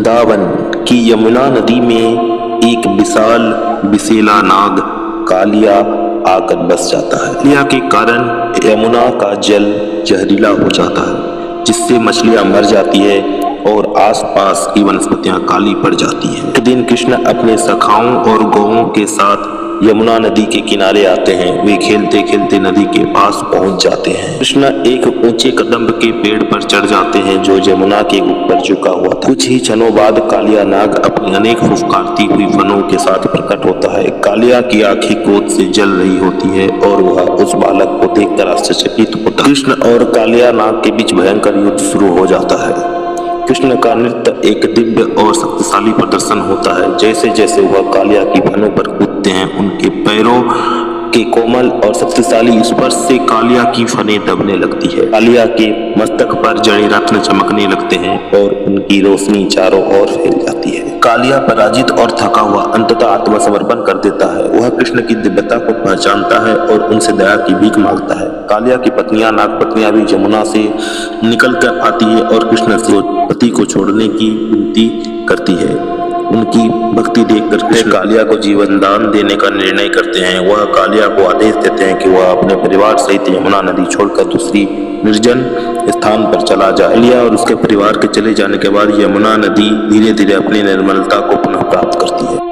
वृंदावन की यमुना नदी में एक विशाल विषैला नाग कालिया आकर बस जाता है। कालिया के कारण यमुना का जल जहरीला हो जाता है, जिससे मछलियां मर जाती है और आसपास की वनस्पतियां काली पड़ जाती हैं। एक दिन कृष्ण अपने सखाओं और गौओं के साथ यमुना नदी के किनारे आते हैं। वे खेलते खेलते नदी के पास पहुंच जाते हैं। कृष्ण एक ऊंचे कदम्ब के पेड़ पर चढ़ जाते हैं जो यमुना के ऊपर झुका हुआ था। कुछ ही क्षणों बाद कालिया नाग अपनी अनेक फुफकारती हुई फनों के साथ प्रकट होता है। कालिया की आंखें क्रोध से जल रही होती है और वह उस बालक को देखकर आश्चर्यचकित होता है। कृष्ण और कालिया नाग के बीच भयंकर युद्ध शुरू हो जाता है। कृष्ण का नृत्य एक दिव्य और शक्तिशाली प्रदर्शन होता है। जैसे जैसे वह कालिया की फनों पर कूदते हैं, उनके पैरों के कोमल और शक्तिशाली स्पर्श से कालिया की फनें दबने लगती है। कालिया के मस्तक पर जड़े रत्न चमकने लगते हैं और उनकी रोशनी चारों ओर फैल जाती है। कालिया पराजित और थका हुआ अंततः आत्मसमर्पण कर देता है। वह कृष्ण की दिव्यता को पहचानता है और उनसे दया की भीख मांगता है। कालिया की पत्नियां नागपत्नियां भी यमुना से निकल कर आती है और कृष्ण से पति को छोड़ने की विनती करती है। उनकी भक्ति देखकर कृष्ण कालिया को जीवन दान देने का निर्णय करते हैं। वह कालिया को आदेश देते हैं कि वह अपने परिवार सहित यमुना नदी छोड़कर दूसरी निर्जन स्थान पर चला जाए। कालिया और उसके परिवार के चले जाने के बाद यमुना नदी धीरे धीरे अपनी निर्मलता को पुनः प्राप्त करती है।